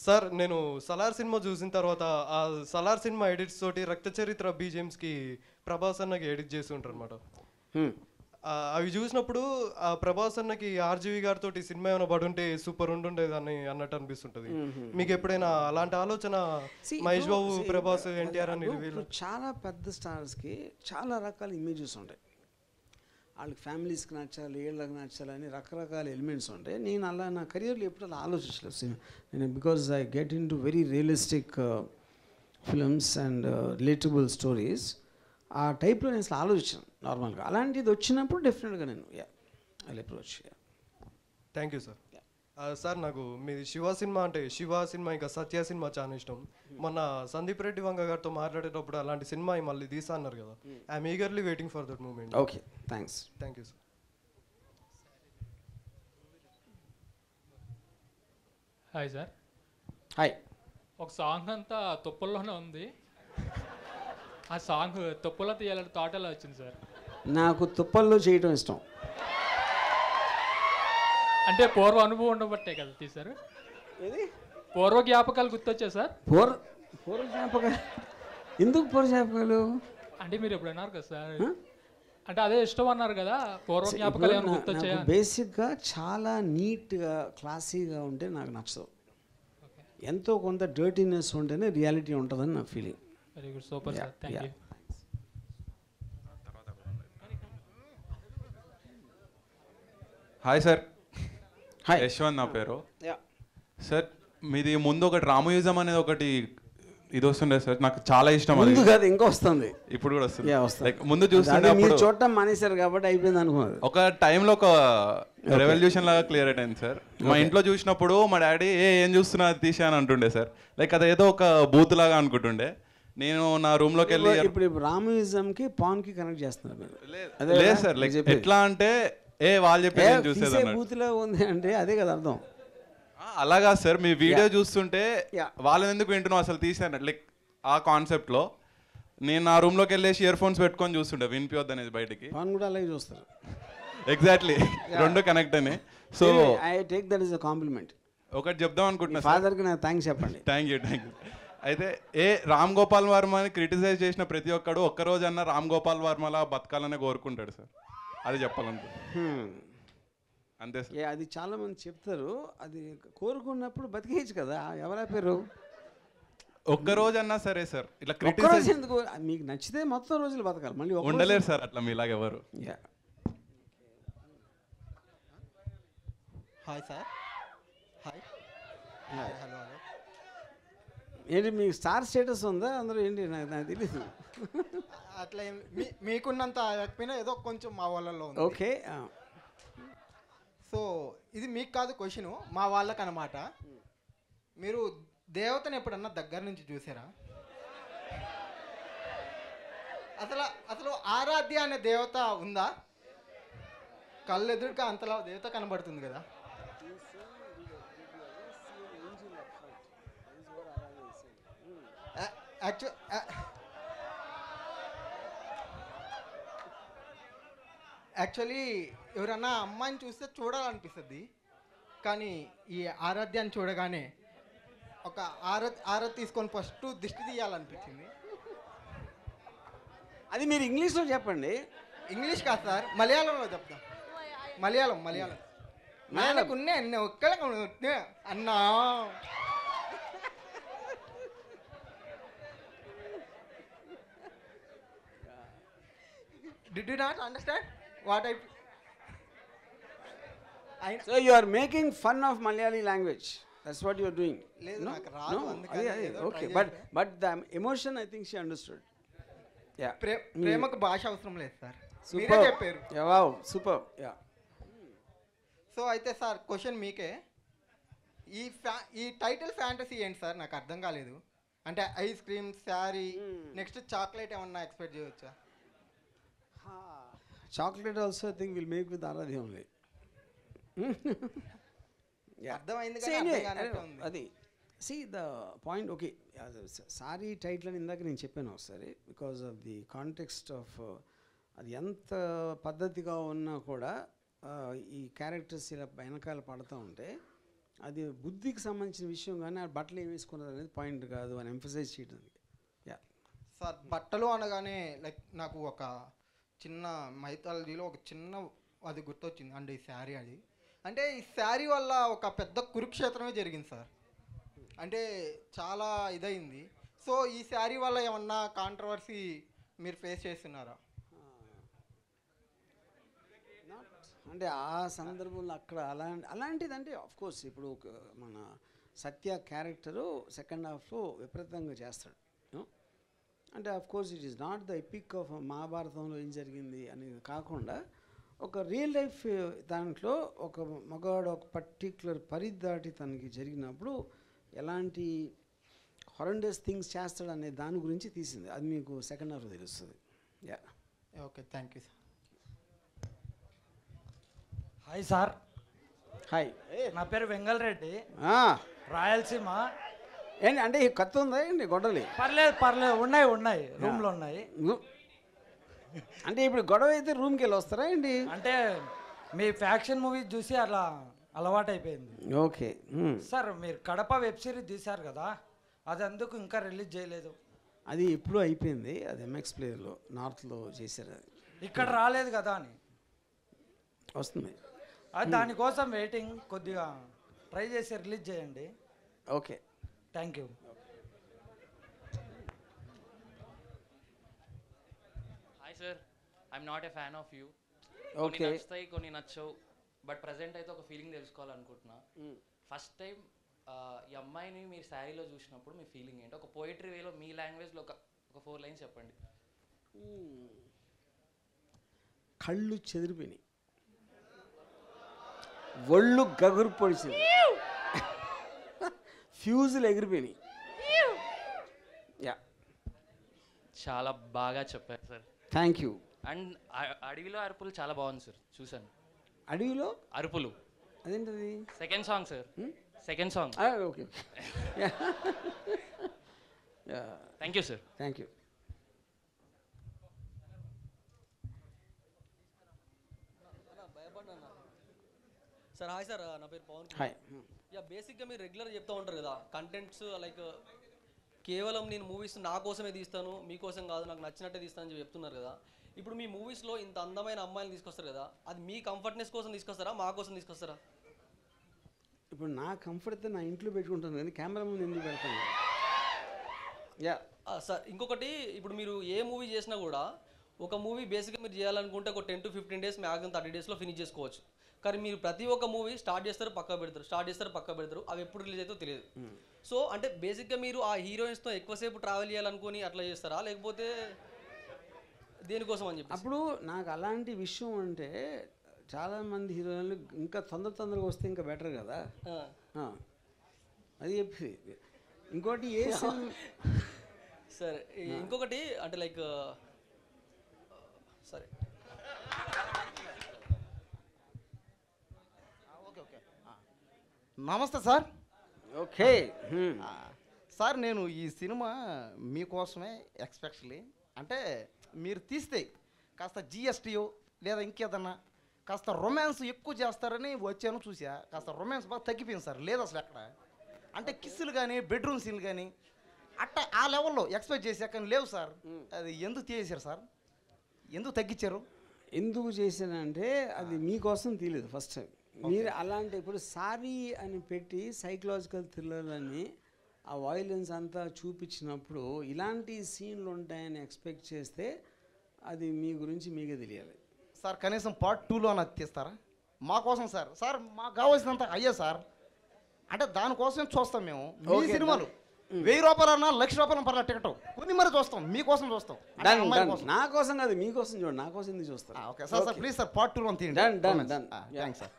Sir నేను Salaar cinema చూసిన తర్వాత ఆ సలార్ సినిమా ఎడిట్స్ తోటి రక్త చరిత్ర బీజిఎమ్స్కి ప్రభాస్ అన్నకి ఎడిట్ చేసి ఉంటారు అనమాట. అవి చూసినప్పుడు ఆ ప్రభాస్ అన్నకి ఆర్జీవి గారితో సినిమా ఏమైనా పడుంటే సూపర్ ఉండుండేది అని అన్నట్టు అనిపిస్తుంటది. మీకు ఎప్పుడైనా అలాంటి ఆలోచన మహేష్ బాబు, ప్రభాస్, ఎన్టీఆర్ అని చాలా పెద్ద స్టార్స్కి చాలా రకాల ఇమేజెస్ ఉంటాయి. వాళ్ళకి ఫ్యామిలీస్కి నచ్చాలి, వీళ్ళకి నచ్చాలి అని రకరకాల ఎలిమెంట్స్ ఉంటాయి. నేను అలా నా కెరియర్లో ఎప్పుడు అలా ఆలోచించలేదు. నేను because I get in to very realistic films and relatable stories. ఆ టైప్లో నేను అసలు ఆలోచించాను నార్మల్గా. అలాంటిది వచ్చినప్పుడు డెఫినెట్గా నేను I approach. Thank you sir. Sir నాకు మీది శివ సినిమా ఇంకా సత్య సినిమా చాలా ఇష్టం. మొన్న సందీప్ రెడ్డి వంగ గారితో మాట్లాడేటప్పుడు అలాంటి సినిమా మళ్ళీ తీసా అన్నారు కదా. I'm eagerly waiting for that moment. Okay, thanks. Thank you sir. Hi sir. Hi. ఒక సాంగ్ అంతా తుప్పల్లోనే ఉంది. ఆ సాంగ్ తుప్పల్లో తీయాలని థాట్ ఎలా వచ్చింది సార్? నాకు తుప్పల్లో చేయటం ఇష్టం. అంటే పూర్వ అనుభవం ఉండబట్టే కదా తీశారు? ఏది పూర్వ జ్ఞాపకాలు గుర్తొచ్చా సార్? పూర్వ జ్ఞాపకాలు ఎందుకు? పూర్వ జ్ఞాపకాలు అంటే మీరు ఎప్పుడు అన్నారు కదా సార్, అంటే అదే ఇష్టం అన్నారు కదా, పూర్వ జ్ఞాపకాలు ఏమైనా గుర్తొచ్చాయా? బేసిక్గా చాలా నీట్గా క్లాసీగా ఉంటే నాకు నచ్చదు. ఎంతో కొంత డర్టీనెస్ ఉంటేనే రియాలిటీ ఉంటుందని నా feeling. Very good, super sir, thank you. Hi sir. Hi, Yashwant నా పేరు. సార్ మీది ముందు ఒకటి రామయుజం అనేది ఒకటి ఇది వస్తుండే సార్, నాకు చాలా ఇష్టం. ముందు కాదు, ఇంకా వస్తుంది, ఇప్పుడు కూడా వస్తుంది. వస్తుంది. ముందు చూస్తుంటే మీరు చూడటం మానేశారు కాబట్టి అయిపోయింది అనుకున్నారు. ఒక టైంలో ఒక రెవల్యూషన్ లాగా క్లియర్ అయిపోయింది సార్. మా ఇంట్లో చూసినప్పుడు మా డాడీ ఏం చూస్తున్నా అది తీసా అని అంటుండే సార్. లైక్ అదేదో ఒక బూత్ లాగా అనుకుంటుండే. నేను నా రూమ్ లోకి వెళ్ళి ఇప్పుడు రామయుజంకి పాన్కి కనెక్ట్ చేస్తున్నారు. లేదు సార్, లైక్ ఎట్లా అంటే వాళ్ళు చెప్పేది చూసేది బూత్లో ఉంది అంటే అదే కదా అర్థం. అలాగా సార్, మీ వీడియో చూస్తుంటే వాళ్ళని ఎందుకు వింటున్నాం అసలు తీసాను లైక్ ఆ కాన్సెప్ట్లో. నేను నా రూమ్ లోకి వెళ్ళేసి ఇయర్ ఫోన్స్ పెట్టుకొని చూస్తుండే, వినిపియొద్దు అనేది బయటికి. పాన్ కూడా అలాగే చూస్తారు. ఎగ్జాక్ట్లీ, రెండు కనెక్ట్ అని. So I take that is a compliment. ఒకటి చెప్దాం అనుకుంటున్నా ఫాదర్కి నాకు థ్యాంక్స్ చెప్పండి. Thank you. అయితే రామ్ గోపాల్ వర్మని క్రిటిసైజ్ చేసిన ప్రతి ఒక్కడు ఒక్కరోజన్నా రామ్ గోపాల్ వర్మలా బతకాలనే కోరుకుంటాడు సార్. అది చెప్పాలనుకుంటున్నాను అంతే సార్. అది చాలా మంది చెప్తారు, అది కోరుకున్నప్పుడు బతికేయచ్చు కదా, ఎవరా పేరు. ఒక్కరోజన్నా సరే సార్, ఇట్లా క్రిటిసైజ్ ఎందుకు? మీకు నచ్చితే మొత్తం రోజులు బతకాలి, మళ్ళీ ఉండలేరు సార్ అట్లా మీలాగా ఎవరు. Hi sir. Hi. Hello hello. ఏంటి మీకు స్టార్ స్టేటస్ ఉందా అందరూ? ఏంటి నాకు తెలీదు. అట్లా మీకున్నంత లేకపోయినా ఏదో కొంచెం మా వాళ్ళలో ఉంది. ఓకే. సో ఇది మీకు కాదు క్వశ్చన్, మా వాళ్ళకి అన్నమాట. మీరు దేవతను ఎప్పుడన్నా దగ్గర నుంచి చూసారా? అసలు ఆరాధ్య అనే దేవత ఉందా? కళ్ళు ఎదురుగా అంతలా దేవత కనబడుతుంది కదా. యాక్చువల్లీ ఎవరన్నా అమ్మాయిని చూస్తే చూడాలనిపిస్తుంది, కానీ ఈ ఆరాధ్యాన్ని చూడగానే ఒక ఆరాధ్ తీసుకొని ఫస్ట్ దిష్టి తీయాలనిపించింది. అది మీరు ఇంగ్లీష్లో చెప్పండి. ఇంగ్లీష్ కాదు సార్, మలయాళంలో చెప్తాం. మలయాళం నాకున్నే అన్నా. Did you not understand what I? So you are making fun of Malayali language. That's what you are doing. No? Okay. But the emotion, I think she understood. Yeah. ప్రేమకు భాష అవసరం లేదు sir, మీరే చెప్పారు. Yeah, wow, super. Yeah. So అయితే sir question మీకే. ఈ title fantasy ఏంటి సార్? నాకు అర్థం కాలేదు. అంటే ice cream, sari, next chocolate ఏమన్నా ఎక్స్పెక్ట్ చేయవచ్చా? Chocolate also I think we'll make with Aradhya only. అర్థమైంది అది. See the point, okay. Sorry title అని ఇందాక నేను చెప్పాను ఒకసారి, because of the context of అది ఎంత పద్ధతిగా ఉన్నా కూడా ఈ క్యారెక్టర్స్ ఇలా వెనకాల పడుతూ ఉంటే అది బుద్ధికి సంబంధించిన విషయం, కానీ ఆ బట్టలు ఏం వేసుకున్నారు అనేది పాయింట్ కాదు అని ఎంఫసైజ్ చేయడానికి. యా సార్ బట్టలు అనగానే లైక్ నాకు ఒక చిన్న మైథాలజీలో ఒక చిన్న అది గుర్తొచ్చింది అండి, ఈ శారీ. అది అంటే ఈ శారీ వల్ల ఒక పెద్ద కురుక్షేత్రమే జరిగింది సార్. అంటే చాలా ఇదైంది. సో ఈ శారీ వల్ల ఏమన్నా కాంట్రవర్సీ మీరు ఫేస్ చేస్తున్నారా? అంటే ఆ సందర్భంలో అక్కడ అలాంటిదంటే ఆఫ్కోర్స్ ఇప్పుడు మన సత్య క్యారెక్టరు సెకండ్ హాఫ్లో విపరీతంగా చేస్తాడు. అంటే of course it is not the epic of మహాభారతంలో ఏం జరిగింది అనేది కాకుండా ఒక రియల్ లైఫ్ దాంట్లో ఒక మగాడు ఒక పర్టిక్యులర్ పరిధి దాటి తనకి జరిగినప్పుడు ఎలాంటి హారెండస్ థింగ్స్ చేస్తాడు అనే దాని గురించి తీసింది. అది మీకు సెకండ్ హాఫ్లో తెలుస్తుంది. Yeah okay, thank you sir. Hi sir. Hi, నా పేరు వెంగళరెడ్డి, రాయలసీమ. ఏంటి అంటే ఈ కత్తి ఉందా ఏంటి గొడవలి? పర్లేదు ఉన్నాయి రూమ్లో ఉన్నాయి. అంటే ఇప్పుడు గొడవ అయితే రూమ్కి వెళ్ళి వస్తారా ఏంటి? అంటే మీ ఫ్యాక్షన్ మూవీ చూసి అలా అలవాటు అయిపోయింది. ఓకే సార్, మీరు కడప వెబ్ సిరీస్ తీశారు కదా, అది అందుకు ఇంకా రిలీజ్ చేయలేదు. అది ఎప్పుడూ అయిపోయింది. అది ఎంఎక్స్ ప్లేయర్లో నార్త్లో చేశారు. అది ఇక్కడ రాలేదు కదా అని వస్తుంది. అది దానికోసం వెయిటింగ్. కొద్దిగా ట్రై చేసి రిలీజ్ చేయండి. Okay, thank you. Hi sir, I'm not a fan of you. Okay, నచ్చుతాయి, కొన్ని నచ్చవు. బట్ ప్రజెంట్ అయితే ఒక ఫీలింగ్ తెలుసుకోవాలనుకుంటున్నా. ఫస్ట్ టైం ఈ అమ్మాయిని మీరు శారీలో చూసినప్పుడు మీ ఫీలింగ్ ఏంటి? ఒక పోయిటరీ వేలో మీ లాంగ్వేజ్లో ఒక 4 లైన్స్ చెప్పండి. కళ్ళు చెదిరిపోయినాయి, ఒళ్ళు గగురు పొడిచింది, ఫ్యూజులు ఎగిరిపోయినాయి. యా, చాలా బాగా చెప్పారు సార్. Thank you. అండ్ అడవిలో అరుపులు చాలా బాగుంది సార్, చూశాను. అడవిలో అరుపులు అదేంటది? Second song sir, second song. Okay, thank you sir. Thank you. Sir hi sir, నా పేరు పవన్. హాయ్. యా, బేసిక్గా మీరు రెగ్యులర్ చెప్తూ ఉంటారు కదా కంటెంట్స్, లైక్ కేవలం నేను మూవీస్ నా కోసమే తీస్తాను, మీకోసం కాదు, నాకు నచ్చినట్టే తీస్తాను అని చెప్తున్నారు కదా. ఇప్పుడు మీ మూవీస్లో ఇంత అందమైన అమ్మాయిలు తీసుకొస్తారు కదా, అది మీ కంఫర్ట్నెస్ కోసం తీసుకొస్తారా, మా కోసం తీసుకొస్తారా? ఇప్పుడు నా కంఫర్ట్ నా ఇంట్లో పెట్టుకుంటాను కానీ కెమెరా ముందు ఎందుకు పెడతాను? యా సార్, ఇంకొకటి, ఇప్పుడు మీరు ఏ మూవీ చేసినా కూడా ఒక మూవీ బేసిక్గా మీరు చేయాలనుకుంటే ఒక 10 to 15 days, మ్యాక్సిమం 30 daysలో ఫినిష్ చేసుకోవచ్చు. కానీ మీరు ప్రతి ఒక్క మూవీ స్టార్ట్ చేస్తారు, పక్క పెడతారు, అవి ఎప్పుడు రిలీజ్ అవుతుందో తెలియదు. సో అంటే బేసిక్గా మీరు ఆ హీరోయిన్స్తో ఎక్కువసేపు ట్రావెల్ చేయాలనుకుని అట్లా చేస్తారా, లేకపోతే దేనికోసం అని చెప్పి? అప్పుడు నాకు అలాంటి విషయం అంటే చాలామంది హీరోయిన్లు ఇంకా తొందరగా వస్తే ఇంకా బెటర్ కదా, అది చెప్పి. ఇంకోటి ఏ సరే, ఇంకొకటి అంటే లైక్ సరే నమస్తే సార్. ఓకే సార్, నేను ఈ సినిమా మీకోసమే ఎక్స్పెషల్లీ, అంటే మీరు తీస్తే కాస్త జిఎస్టీయో లేదా ఇంకేదన్నా కాస్త రొమాన్స్ ఎక్కువ చేస్తారని వచ్చాను, చూసా. కాస్త రొమాన్స్ బాగా తగ్గిపోయింది సార్, లేదు అసలు ఎక్కడ. అంటే కిస్సులు కానీ బెడ్రూమ్ సీన్లు కానీ అట్టా ఆ లెవెల్లో ఎక్స్పెక్ట్ చేశా, కానీ లేవు సార్. అది ఎందుకు చేశారు సార్, ఎందుకు తగ్గించారు? ఎందుకు చేశానంటే అది మీకోసం తీయలేదు ఫస్ట్ టైం. మీరు అలాంటి ఇప్పుడు సారీ అని పెట్టి సైకలాజికల్ థ్రిల్లర్ అని ఆ వైలెన్స్ అంతా చూపించినప్పుడు ఇలాంటి సీన్లు ఉంటాయని ఎక్స్పెక్ట్ చేస్తే అది మీ గురించి మీకే తెలియాలి సార్. కనీసం పార్ట్ 2లో అది తీస్తారా మా కోసం సార్? సార్ మాకు కావాల్సినంత అయ్యా సార్, అంటే దానికోసం చూస్తాం మేము. మీ సినిమాలు 1000 రూపాయలన్నా 1,00,000 రూపాయలు పర్లేదు టికెట్ కొన్ని మరి చూస్తాం, మీకోసం చూస్తాం. నా కోసం కాదు, మీకోసం చూడండి, నా కోసం ఎందుకు చూస్తాను? Okay sir, please sir part 2లో తీయండి. డన్. Thanks sir.